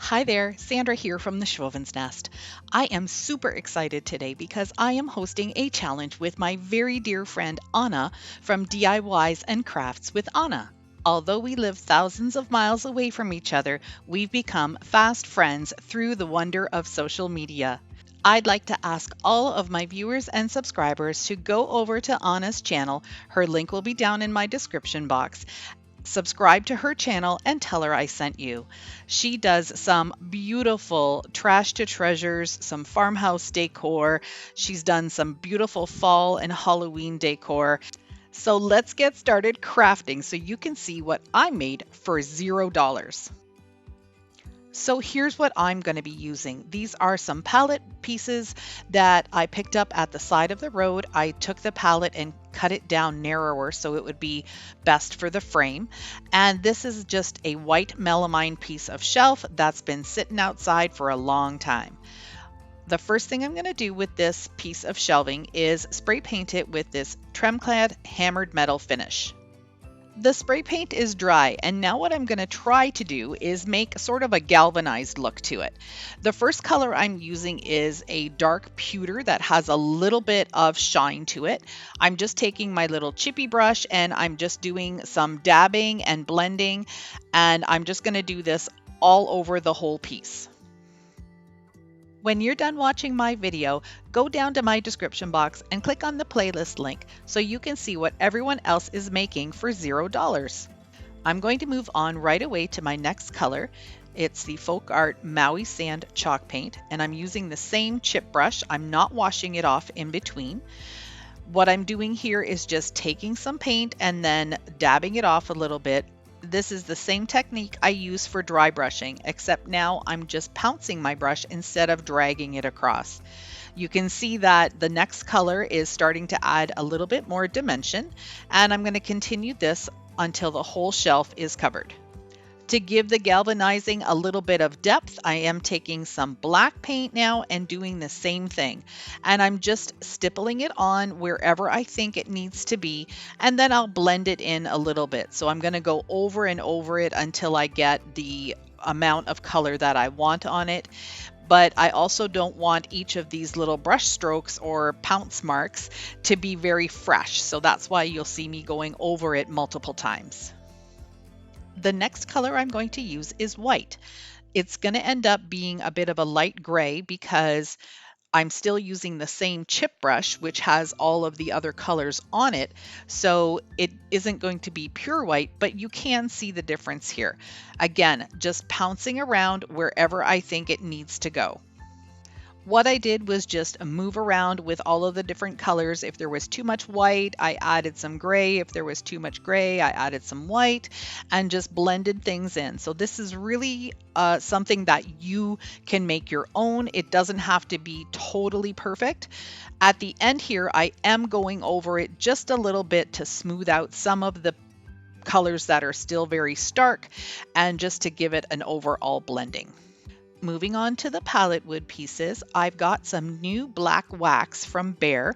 Hi there, Sandra here from the Schwowin's Nest. I am super excited today because I am hosting a challenge with my very dear friend Anna from DIYs and Crafts with Anna. Although we live thousands of miles away from each other, we've become fast friends through the wonder of social media. I'd like to ask all of my viewers and subscribers to go over to Anna's channel. Her link will be down in my description box. Subscribe to her channel and tell her I sent you. She does some beautiful trash to treasures, some farmhouse decor. She's done some beautiful fall and Halloween decor. So let's get started crafting so you can see what I made for $0. So here's what I'm going to be using. These are some pallet pieces that I picked up at the side of the road. I took the pallet and cut it down narrower so it would be best for the frame. And this is just a white melamine piece of shelf that's been sitting outside for a long time. The first thing I'm going to do with this piece of shelving is spray paint it with this Tremclad hammered metal finish. The spray paint is dry, and now what I'm going to try to do is make sort of a galvanized look to it. The first color I'm using is a dark pewter that has a little bit of shine to it. I'm just taking my little chippy brush and I'm just doing some dabbing and blending, and I'm just going to do this all over the whole piece. When you're done watching my video, go down to my description box and click on the playlist link so you can see what everyone else is making for $0. I'm going to move on right away to my next color. It's the Folk Art Maui Sand Chalk Paint, and I'm using the same chip brush. I'm not washing it off in between. What I'm doing here is just taking some paint and then dabbing it off a little bit. This is the same technique I use for dry brushing, except now I'm just pouncing my brush instead of dragging it across. You can see that the next color is starting to add a little bit more dimension, and I'm going to continue this until the whole shelf is covered. To give the galvanizing a little bit of depth, I am taking some black paint now and doing the same thing. And I'm just stippling it on wherever I think it needs to be, and then I'll blend it in a little bit. So I'm going to go over and over it until I get the amount of color that I want on it. But I also don't want each of these little brush strokes or pounce marks to be very fresh. So that's why you'll see me going over it multiple times. The next color I'm going to use is white. It's going to end up being a bit of a light gray because I'm still using the same chip brush, which has all of the other colors on it. So it isn't going to be pure white, but you can see the difference here. Again, just pouncing around wherever I think it needs to go. What I did was just move around with all of the different colors. If there was too much white, I added some gray. If there was too much gray, I added some white and just blended things in. So this is really something that you can make your own. It doesn't have to be totally perfect. At the end here, I am going over it just a little bit to smooth out some of the colors that are still very stark and just to give it an overall blending. Moving on to the palette wood pieces, I've got some new black wax from Behr.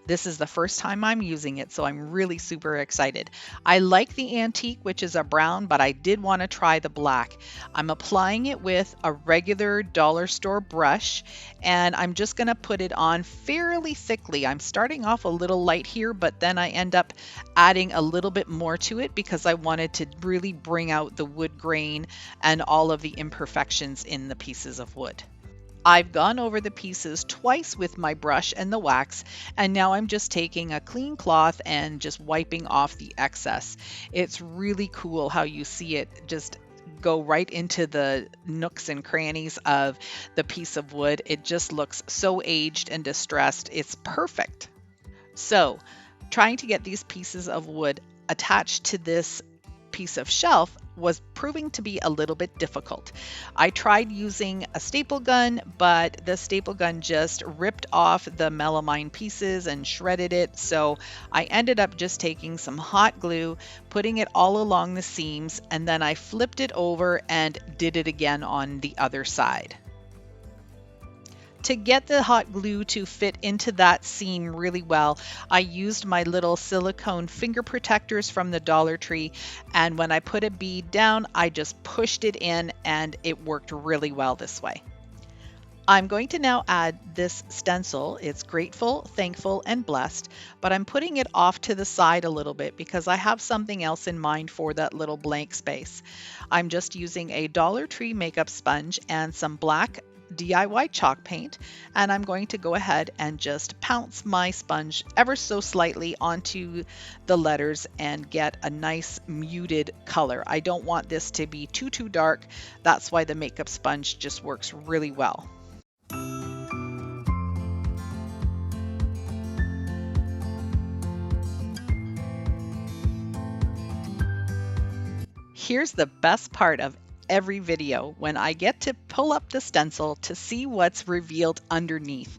This is the first time I'm using it, so I'm really super excited. I like the antique, which is a brown, but I did want to try the black. I'm applying it with a regular dollar store brush, and I'm just going to put it on fairly thickly. I'm starting off a little light here, but then I end up adding a little bit more to it because I wanted to really bring out the wood grain and all of the imperfections in the piece of wood. I've gone over the pieces twice with my brush and the wax, and now I'm just taking a clean cloth and just wiping off the excess. It's really cool how you see it just go right into the nooks and crannies of the piece of wood. It just looks so aged and distressed. It's perfect. So, trying to get these pieces of wood attached to this piece of shelf was proving to be a little bit difficult. I tried using a staple gun, but the staple gun just ripped off the melamine pieces and shredded it. So I ended up just taking some hot glue, putting it all along the seams, and then I flipped it over and did it again on the other side. To get the hot glue to fit into that seam really well, I used my little silicone finger protectors from the Dollar Tree, and when I put a bead down, I just pushed it in and it worked really well this way. I'm going to now add this stencil. It's grateful, thankful, and blessed, but I'm putting it off to the side a little bit because I have something else in mind for that little blank space. I'm just using a Dollar Tree makeup sponge and some black DIY chalk paint, and I'm going to go ahead and just pounce my sponge ever so slightly onto the letters and get a nice muted color. I don't want this to be too dark. That's why the makeup sponge just works really well. Here's the best part of every video, when I get to pull up the stencil to see what's revealed underneath.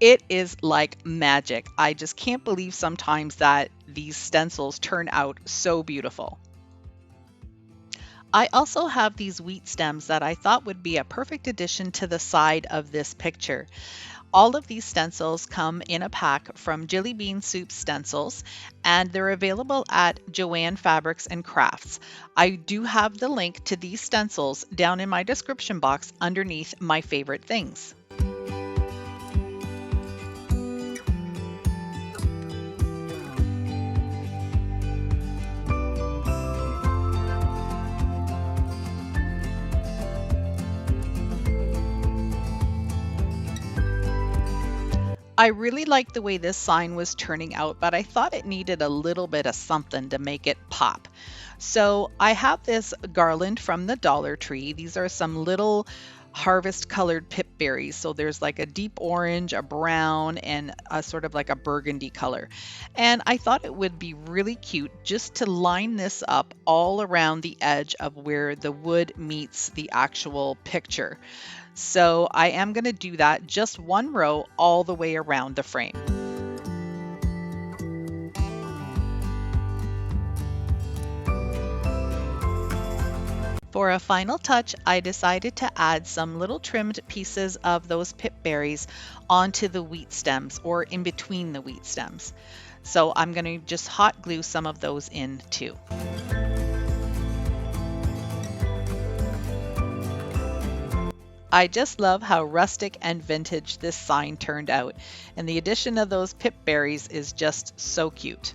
It is like magic. I just can't believe sometimes that these stencils turn out so beautiful. I also have these wheat stems that I thought would be a perfect addition to the side of this picture. All of these stencils come in a pack from Jilly Bean Soup Stencils, and they're available at Joann Fabrics and Crafts. I do have the link to these stencils down in my description box underneath my favorite things. I really liked the way this sign was turning out, but I thought it needed a little bit of something to make it pop. So I have this garland from the Dollar Tree. These are some little harvest colored pip berries. So there's like a deep orange, a brown, and a sort of like a burgundy color. And I thought it would be really cute just to line this up all around the edge of where the wood meets the actual picture. So I am going to do that, just one row all the way around the frame. For a final touch, I decided to add some little trimmed pieces of those pip berries onto the wheat stems, or in between the wheat stems. So I'm going to just hot glue some of those in too. I just love how rustic and vintage this sign turned out, and the addition of those pip berries is just so cute.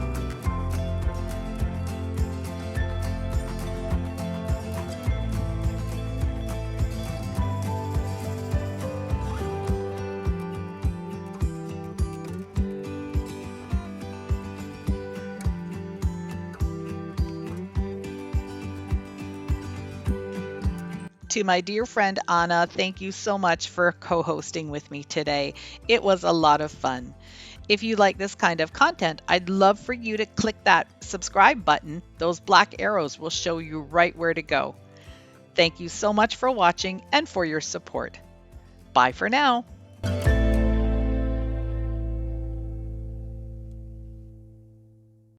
To my dear friend Anna, thank you so much for co-hosting with me today. It was a lot of fun. If you like this kind of content, I'd love for you to click that subscribe button. Those black arrows will show you right where to go. Thank you so much for watching and for your support. Bye for now.